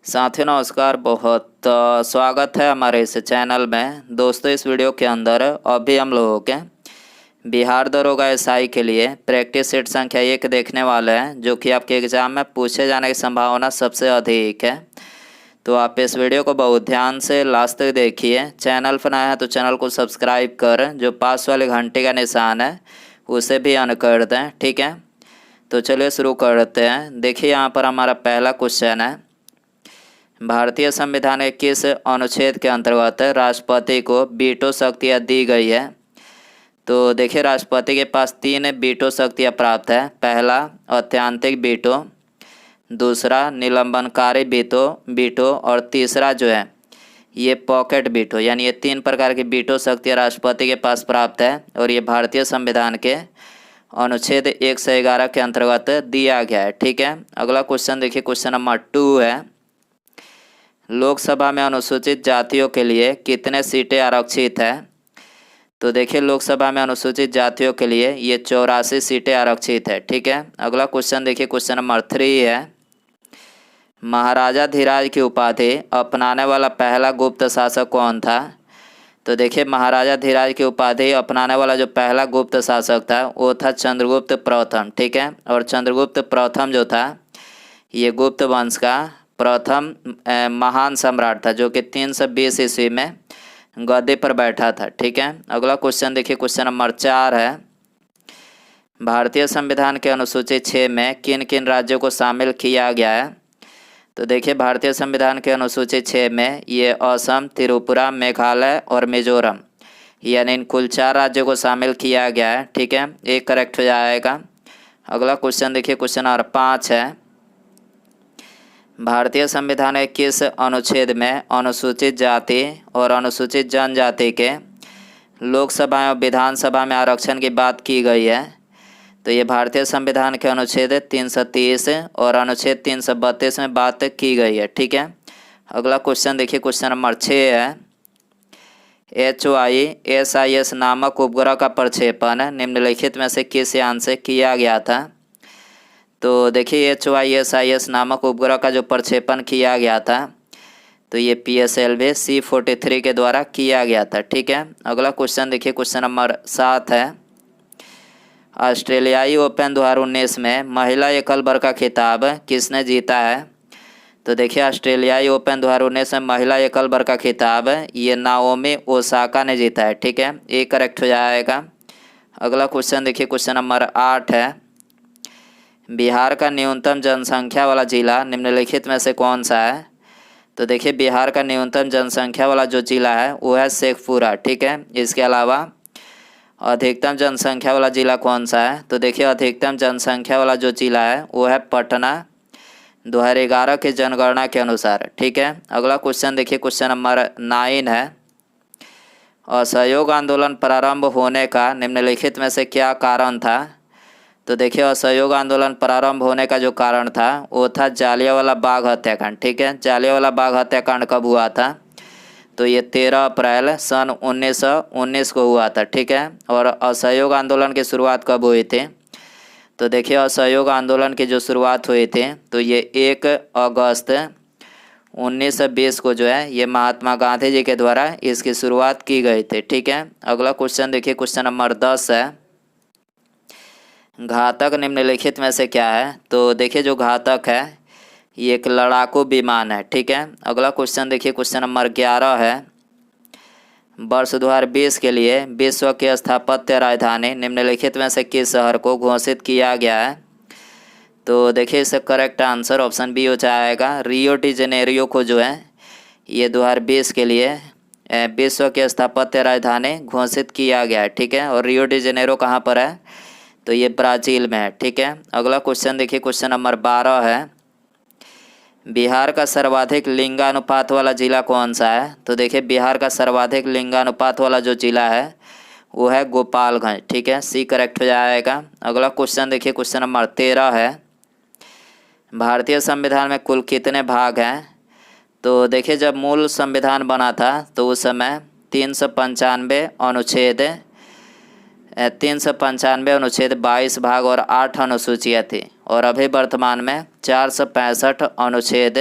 साथियों नमस्कार। बहुत स्वागत है हमारे इस चैनल में। दोस्तों इस वीडियो के अंदर अभी हम लोगों के बिहार दरोगा एसआई के लिए प्रैक्टिस सेट संख्या 1 देखने वाले हैं, जो कि आपके एग्ज़ाम में पूछे जाने की संभावना सबसे अधिक है। तो आप इस वीडियो को बहुत ध्यान से लास्ट तक देखिए। चैनल पर नया है तो चैनल को सब्सक्राइब कर जो पास वाले घंटे का निशान है उसे भी ऑन कर दें, ठीक है। तो चलिए शुरू करते हैं। देखिए यहाँ पर हमारा पहला क्वेश्चन है, भारतीय संविधान के किस अनुच्छेद के अंतर्गत राष्ट्रपति को वीटो शक्तियाँ दी गई है। तो देखिए राष्ट्रपति के पास 3 वीटो शक्तियाँ प्राप्त है। पहला ऐत्यान्तिक वीटो, दूसरा निलंबनकारी वीटो और तीसरा जो है ये पॉकेट वीटो। यानी ये 3 प्रकार की वीटो शक्तियाँ राष्ट्रपति के पास प्राप्त है और ये भारतीय संविधान के अनुच्छेद 111 के अंतर्गत दिया गया है, ठीक है। अगला क्वेश्चन देखिए, क्वेश्चन नंबर 2 है, लोकसभा में अनुसूचित जातियों के लिए कितने सीटें आरक्षित है। तो देखिए लोकसभा में अनुसूचित जातियों के लिए ये 84 सीटें आरक्षित है, ठीक है। अगला क्वेश्चन देखिए, क्वेश्चन नंबर 3 है, महाराजा धीराज की उपाधि अपनाने वाला पहला गुप्त शासक कौन था। तो देखिए महाराजा धीराज की उपाधि अपनाने वाला जो पहला गुप्त शासक था वो था चंद्रगुप्त प्रथम, ठीक है। और चंद्रगुप्त प्रथम जो था ये गुप्त वंश का प्रथम महान सम्राट था, जो कि 320 ईस्वी में गद्दी पर बैठा था, ठीक है। अगला क्वेश्चन देखिए, क्वेश्चन नंबर 4 है, भारतीय संविधान के अनुसूची 6 में किन किन राज्यों को शामिल किया गया है। तो देखिए भारतीय संविधान के अनुसूची 6 में ये असम, त्रिपुरा, मेघालय और मिजोरम यानी इन कुल 4 राज्यों को शामिल किया गया है, ठीक है। एक करेक्ट हो जाएगा। अगला क्वेश्चन देखिए, क्वेश्चन नंबर 5 है, भारतीय संविधान के किस अनुच्छेद में अनुसूचित जाति और अनुसूचित जनजाति के लोकसभा और विधानसभा में आरक्षण की बात की गई है। तो ये भारतीय संविधान के अनुच्छेद 330 और अनुच्छेद 332 में बात की गई है, ठीक है। अगला क्वेश्चन देखिए, क्वेश्चन नंबर 6 है, HYSIS नामक उपग्रह का प्रक्षेपण निम्नलिखित में से किस यान से किया गया था। तो देखिए HYSIS नामक उपग्रह का जो प्रक्षेपण किया गया था तो ये PSLV C-43 के द्वारा किया गया था, ठीक है। अगला क्वेश्चन देखिए, क्वेश्चन नंबर 7 है, ऑस्ट्रेलियाई ओपन 2019 में महिला एकल वर्ग का खिताब किसने जीता है। तो देखिए ऑस्ट्रेलियाई ओपन 2019 में महिला एकल वर्ग का खिताब ये नाओमी ओसाका ने जीता है, ठीक है। एक करेक्ट हो जाएगा। अगला क्वेश्चन देखिए, क्वेश्चन नंबर 8 है, बिहार का न्यूनतम जनसंख्या वाला जिला निम्नलिखित में से कौन सा है। तो देखिए बिहार का न्यूनतम जनसंख्या वाला जो जिला है वो है शेखपुरा, ठीक है। इसके अलावा अधिकतम जनसंख्या वाला जिला कौन सा है। तो देखिए अधिकतम जनसंख्या वाला जो जिला है वो है पटना 2011 की जनगणना के अनुसार, ठीक है। अगला क्वेश्चन देखिए, क्वेश्चन नंबर 9 है, असहयोग आंदोलन प्रारंभ होने का निम्नलिखित में से क्या कारण था। तो देखिए असहयोग आंदोलन प्रारंभ होने का जो कारण था वो था जालियांवाला बाग हत्याकांड, ठीक है। जालियांवाला बाग हत्याकांड कब हुआ था। तो ये 13 अप्रैल सन 1919 को हुआ था, ठीक है। और असहयोग आंदोलन की शुरुआत कब हुई थी। तो देखिए असहयोग आंदोलन की जो शुरुआत हुई थी तो ये 1 अगस्त 1920 को जो है ये महात्मा गांधी जी के द्वारा इसकी शुरुआत की गई थी, ठीक है। अगला क्वेश्चन देखिए, क्वेश्चन नंबर 10 है, घातक निम्नलिखित में से क्या है। तो देखिए जो घातक है ये एक लड़ाकू विमान है, ठीक है। अगला क्वेश्चन देखिए, क्वेश्चन नंबर 11 है, वर्ष 2020 के लिए विश्व की स्थापत्य राजधानी निम्नलिखित में से किस शहर को घोषित किया गया है। तो देखिए इसका करेक्ट आंसर ऑप्शन बी हो जाएगा, रियो डी जेनेरियो को जो है ये 2020 के लिए विश्व की स्थापत्य राजधानी घोषित किया गया है, ठीक है। और रियो डी जेनेरो कहाँ पर है। तो ये ब्राज़ील में है, ठीक है। अगला क्वेश्चन देखिए, क्वेश्चन नंबर 12 है, बिहार का सर्वाधिक लिंगानुपात वाला जिला कौन सा है। तो देखिए बिहार का सर्वाधिक लिंगानुपात वाला जो जिला है वो है गोपालगंज, ठीक है। सी करेक्ट हो जाएगा। अगला क्वेश्चन देखिए, क्वेश्चन नंबर 13 है, भारतीय संविधान में कुल कितने भाग हैं। तो देखिए जब मूल संविधान बना था तो उस समय 395 अनुच्छेद 22 भाग और 8 अनुसूचियाँ थी और अभी वर्तमान में 465 अनुच्छेद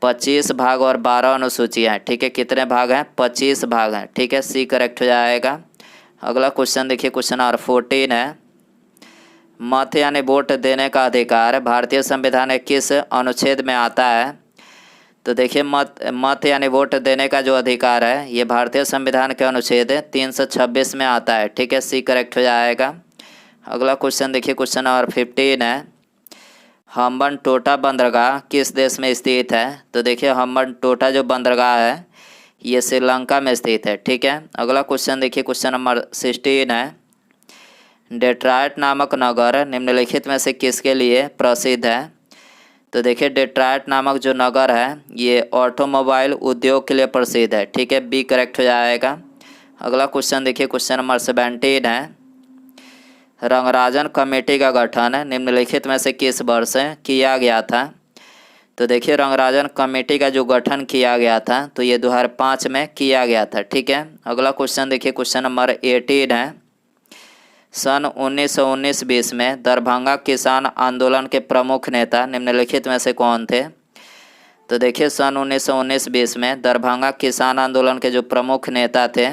25 भाग और 12 अनुसूचियाँ हैं। ठीक है, कितने भाग हैं? 25 भाग हैं। ठीक है, सी करेक्ट हो जाएगा। अगला क्वेश्चन देखिए, क्वेश्चन नंबर 14 है, मत यानी वोट देने का अधिकार भारतीय संविधान के किस अनुच्छेद में आता है? तो देखिए, मत यानी वोट देने का जो अधिकार है ये भारतीय संविधान के अनुच्छेद 326 में आता है। ठीक है, सी करेक्ट हो जाएगा। अगला क्वेश्चन देखिए, क्वेश्चन नंबर 15 है, हम्बनटोटा बंदरगाह किस देश में स्थित है? तो देखिए, हम्बनटोटा जो बंदरगाह है ये श्रीलंका में स्थित है। ठीक है, अगला क्वेश्चन देखिए, क्वेश्चन नंबर 16 है, डेट्रॉयट नामक नगर निम्नलिखित में से किसके लिए प्रसिद्ध है? तो देखिए, डेट्रॉयट नामक जो नगर है ये ऑटोमोबाइल उद्योग के लिए प्रसिद्ध है। ठीक है, बी करेक्ट हो जाएगा। अगला क्वेश्चन देखिए, क्वेश्चन नंबर 17 है, रंगराजन कमेटी का गठन निम्नलिखित में से किस वर्ष किया गया था? तो देखिए, रंगराजन कमेटी का जो गठन किया गया था तो ये 2005 में किया गया था। ठीक है, अगला क्वेश्चन देखिए, क्वेश्चन नंबर 18 है, सन 1919-20 में दरभंगा किसान आंदोलन के प्रमुख नेता निम्नलिखित में से कौन थे? तो देखिए, सन 1919-20 में दरभंगा किसान आंदोलन के जो प्रमुख नेता थे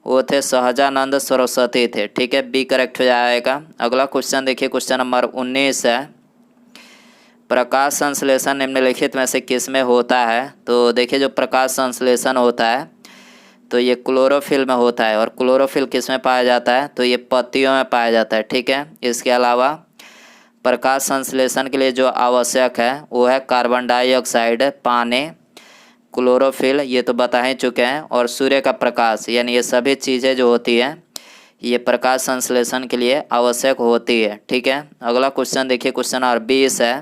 वो थे सहजानंद सरस्वती थे। ठीक है, बी करेक्ट हो जाएगा। अगला क्वेश्चन देखिए, क्वेश्चन नंबर 19 है, प्रकाश संश्लेषण निम्नलिखित में से किस में होता है? तो देखिए, जो प्रकाश संश्लेषण होता है तो ये क्लोरोफिल में होता है, और क्लोरोफिल किस में पाया जाता है? तो ये पत्तियों में पाया जाता है। ठीक है, इसके अलावा प्रकाश संश्लेषण के लिए जो आवश्यक है वो है कार्बन डाइऑक्साइड, पानी, क्लोरोफिल, ये तो बता ही चुके हैं, और सूर्य का प्रकाश, यानी ये सभी चीज़ें जो होती हैं ये प्रकाश संश्लेषण के लिए आवश्यक होती है। ठीक है, अगला क्वेश्चन देखिए, क्वेश्चन नंबर 20 है,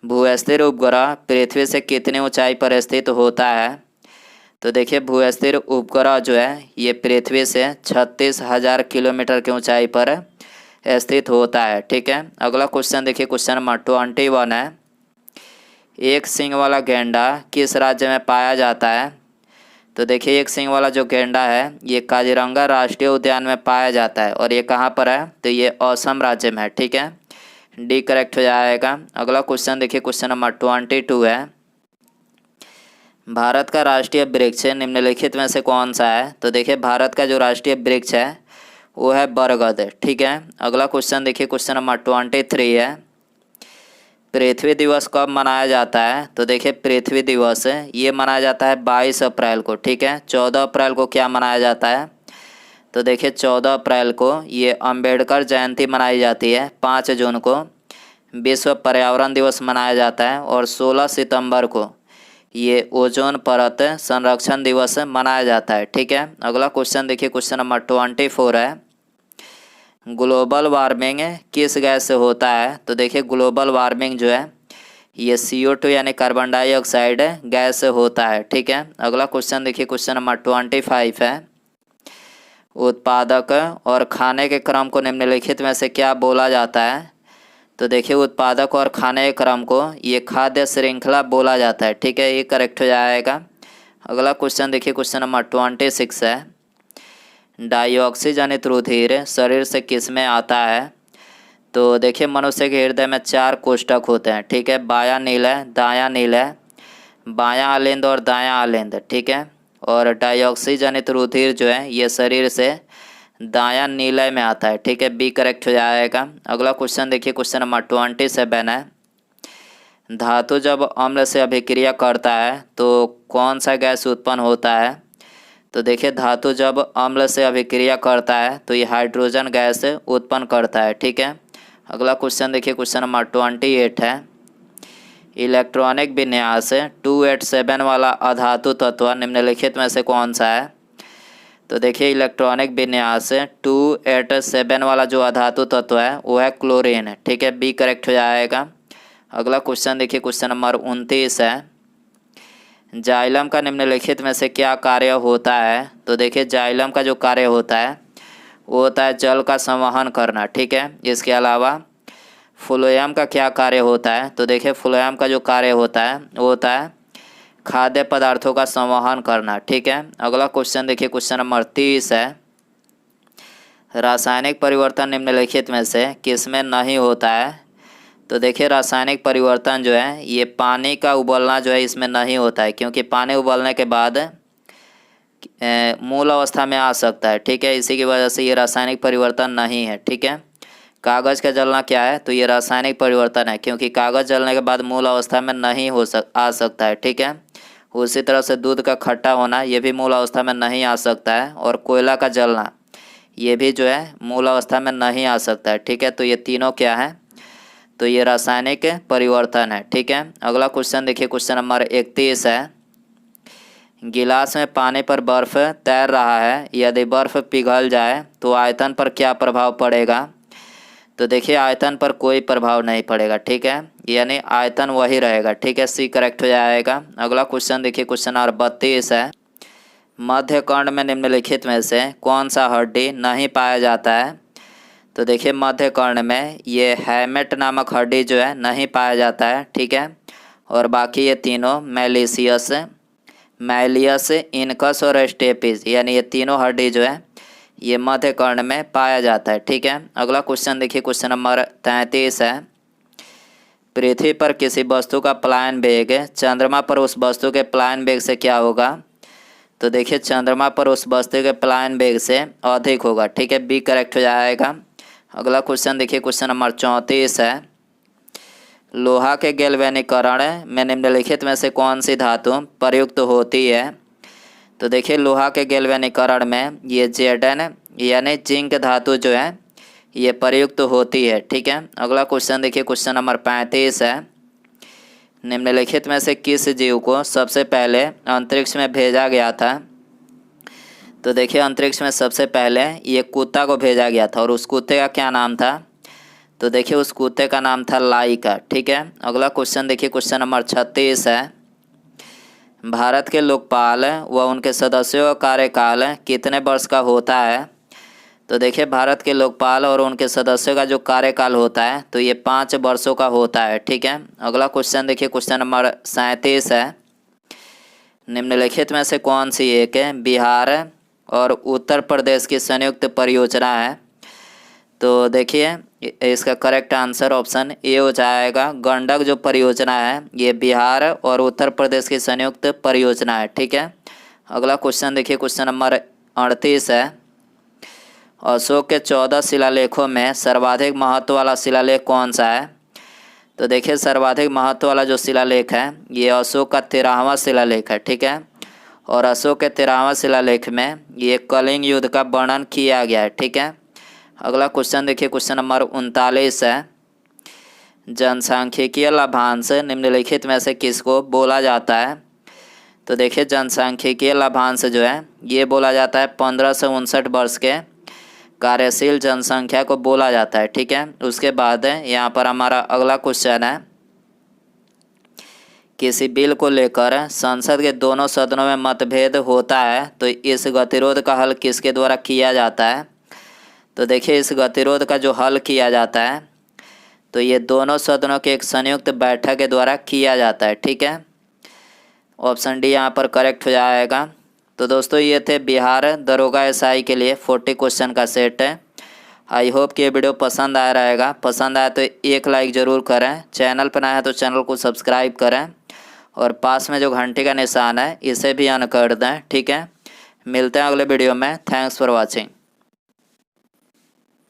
भूस्थिर उपग्रह पृथ्वी से कितनी ऊंचाई पर स्थित होता है? तो देखिए, भूस्थिर उपग्रह जो है ये पृथ्वी से 36,000 किलोमीटर की ऊंचाई पर स्थित होता है। ठीक है, अगला क्वेश्चन देखिए, क्वेश्चन नंबर 21 है, एक सींग वाला गेंडा किस राज्य में पाया जाता है? तो देखिए, एक सींग वाला जो गेंडा है ये काजीरंगा राष्ट्रीय उद्यान में पाया जाता है, और ये कहाँ पर है? तो ये असम राज्य में है। ठीक है, डी करेक्ट हो जाएगा। अगला क्वेश्चन देखिए, क्वेश्चन नंबर 22 है, भारत का राष्ट्रीय वृक्ष निम्नलिखित में से कौन सा है? तो देखिए, भारत का जो राष्ट्रीय वृक्ष है वो है बरगद। ठीक है, अगला क्वेश्चन देखिए, क्वेश्चन नंबर 23 है, पृथ्वी दिवस कब मनाया जाता है? तो देखिए, पृथ्वी दिवस ये मनाया जाता है 22 अप्रैल को। ठीक है, 14 अप्रैल को क्या मनाया जाता है? तो देखिए, 14 अप्रैल को ये अंबेडकर जयंती मनाई जाती है, 5 जून को विश्व पर्यावरण दिवस मनाया जाता है, और 16 सितंबर को ये ओजोन परत संरक्षण दिवस मनाया जाता है। ठीक है, अगला क्वेश्चन देखिए, क्वेश्चन नंबर 24 है, ग्लोबल वार्मिंग किस गैस से होता है? तो देखिए, ग्लोबल वार्मिंग जो है ये CO2 यानी कार्बन डाइऑक्साइड गैस से होता है। ठीक है, अगला क्वेश्चन देखिए, क्वेश्चन नंबर 25 है, उत्पादक और खाने के क्रम को निम्नलिखित में से क्या बोला जाता है? तो देखिए, उत्पादक और खाने के क्रम को ये खाद्य श्रृंखला बोला जाता है। ठीक है, ये करेक्ट हो जाएगा। अगला क्वेश्चन देखिए, क्वेश्चन नंबर 26 है, डाइऑक्सी जनित रुधिर शरीर से किस में आता है? तो देखिए, मनुष्य के हृदय में 4 कोष्ठक होते हैं। ठीक है, बायां नीलय, दायां नीलय, बायां आलिंद और दायां आलिंद। ठीक है, और डाइऑक्सी जनित रुधिर जो है ये शरीर से दायां नीलय में आता है। ठीक है, बी करेक्ट हो जाएगा। अगला क्वेश्चन देखिए, क्वेश्चन नंबर 27 है, धातु जब अम्ल से अभिक्रिया करता है तो कौन सा गैस उत्पन्न होता है? तो देखिए, धातु जब अम्ल से अभिक्रिया करता है तो ये हाइड्रोजन गैस उत्पन्न करता है। ठीक है, अगला क्वेश्चन देखिए, क्वेश्चन नंबर 28 है, इलेक्ट्रॉनिक विन्यास 287 वाला अधातु तत्व निम्नलिखित में से कौन सा है? तो देखिए, इलेक्ट्रॉनिक विन्यास 287 वाला जो अधातु तत्व है वो है क्लोरीन। ठीक है, बी करेक्ट हो जाएगा। अगला क्वेश्चन देखिए, क्वेश्चन नंबर 29 है, जाइलम का निम्नलिखित में से क्या कार्य होता है? तो देखिए, जाइलम का जो कार्य होता है वो होता है जल का संवहन करना। ठीक है, इसके अलावा फ्लोएम का क्या कार्य होता है? तो देखिए, फ्लोएम का जो कार्य होता है वो होता है खाद्य पदार्थों का संवहन करना। ठीक है, अगला क्वेश्चन देखिए, क्वेश्चन नंबर 30 है, रासायनिक परिवर्तन निम्नलिखित में से किस में नहीं होता है? तो देखिए रासायनिक परिवर्तन जो है ये पानी का उबलना जो है इसमें नहीं होता है, क्योंकि पानी उबलने के बाद मूल अवस्था में आ सकता है। ठीक है, इसी की वजह से ये रासायनिक परिवर्तन नहीं है। ठीक है, कागज़ का जलना क्या है, तो ये रासायनिक परिवर्तन है, क्योंकि कागज़ जलने के बाद मूल अवस्था में नहीं आ सकता है। ठीक है, उसी तरह से दूध का खट्टा होना ये भी मूल अवस्था में नहीं आ सकता है, और कोयला का जलना ये भी जो है मूल अवस्था में नहीं आ सकता है। ठीक है, तो ये तीनों क्या है, तो ये रासायनिक परिवर्तन है। ठीक है, अगला क्वेश्चन देखिए, क्वेश्चन नंबर 31 है। गिलास में पानी पर बर्फ़ तैर रहा है, यदि बर्फ़ पिघल जाए तो आयतन पर क्या प्रभाव पड़ेगा। तो देखिए आयतन पर कोई प्रभाव नहीं पड़ेगा। ठीक है, यानी आयतन वही रहेगा। ठीक है, सी करेक्ट हो जाएगा। अगला क्वेश्चन देखिए, क्वेश्चन नंबर 32 है। मध्य कर्ण में निम्नलिखित में से कौन सा हड्डी नहीं पाया जाता है। तो देखिए मध्य कर्ण में ये हैमेट नामक हड्डी जो है नहीं पाया जाता है। ठीक है, और बाकी ये तीनों मैलियस, इनकस और स्टेपिस, यानी ये तीनों हड्डी जो है ये मध्य कर्ण में पाया जाता है। ठीक है, अगला क्वेश्चन देखिए, क्वेश्चन नंबर 33 है। पृथ्वी पर किसी वस्तु का पलायन वेग चंद्रमा पर उस वस्तु के पलायन वेग से क्या होगा। तो देखिए चंद्रमा पर उस वस्तु के पलायन वेग से अधिक होगा। ठीक है, बी करेक्ट हो जाएगा। अगला क्वेश्चन देखिए, क्वेश्चन नंबर 34 है। लोहा के गैल्वेनीकरण में निम्नलिखित में से कौन सी धातु प्रयुक्त होती है। तो देखिए लोहा के गैल्वेनीकरण में ये Zn यानी जिंक धातु जो है ये प्रयुक्त होती है। ठीक है, अगला क्वेश्चन देखिए, क्वेश्चन नंबर 35 है। निम्नलिखित में से किस जीव को सबसे पहले अंतरिक्ष में भेजा गया था। तो देखिए अंतरिक्ष में सबसे पहले ये कुत्ता को भेजा गया था, और उस कुत्ते का क्या नाम था। तो देखिए उस कुत्ते का नाम था लाइका। ठीक है, अगला क्वेश्चन देखिए, क्वेश्चन नंबर 36 है। भारत के लोकपाल व उनके सदस्यों का कार्यकाल कितने वर्ष का होता है। तो देखिए भारत के लोकपाल और उनके सदस्यों का जो कार्यकाल होता है तो ये 5 वर्षों का होता है। ठीक है, अगला क्वेश्चन देखिए, क्वेश्चन नंबर 37 है। निम्नलिखित में से कौन सी एक बिहार और उत्तर प्रदेश की संयुक्त परियोजना है। तो देखिए इसका करेक्ट आंसर ऑप्शन ए हो जाएगा। गंडक जो परियोजना है ये बिहार और उत्तर प्रदेश की संयुक्त परियोजना है। ठीक है, अगला क्वेश्चन देखिए, क्वेश्चन नंबर 38 है। अशोक के 14 शिलालेखों में सर्वाधिक महत्व वाला शिलालेख कौन सा है। तो देखिए सर्वाधिक महत्व वाला जो शिलालेख है ये अशोक का 13वां शिलालेख है। ठीक है, और अशोक के 13वां शिलालेख में ये कलिंग युद्ध का वर्णन किया गया है। ठीक है, अगला क्वेश्चन देखिए, क्वेश्चन नंबर 39 है। जनसांख्यिकीय लाभांश निम्नलिखित में से किसको बोला जाता है। तो देखिए जनसांख्यिकीय लाभांश जो है ये बोला जाता है 15 से 59 वर्ष के कार्यशील जनसंख्या को बोला जाता है। ठीक है, उसके बाद यहाँ पर हमारा अगला क्वेश्चन है। किसी बिल को लेकर संसद के दोनों सदनों में मतभेद होता है तो इस गतिरोध का हल किसके द्वारा किया जाता है। तो देखिए इस गतिरोध का जो हल किया जाता है तो ये दोनों सदनों के एक संयुक्त बैठक के द्वारा किया जाता है। ठीक है, ऑप्शन डी यहाँ पर करेक्ट हो जाएगा। तो दोस्तों ये थे बिहार दरोगा एसआई के लिए 40 क्वेश्चन का सेट है। आई होप कि ये वीडियो पसंद आया रहेगा। पसंद आया तो एक लाइक ज़रूर करें, चैनल पर नया है तो चैनल को सब्सक्राइब करें, और पास में जो घंटी का निशान है इसे भी ऑन कर दें। ठीक है, मिलते हैं अगले वीडियो में। Thanks for watching.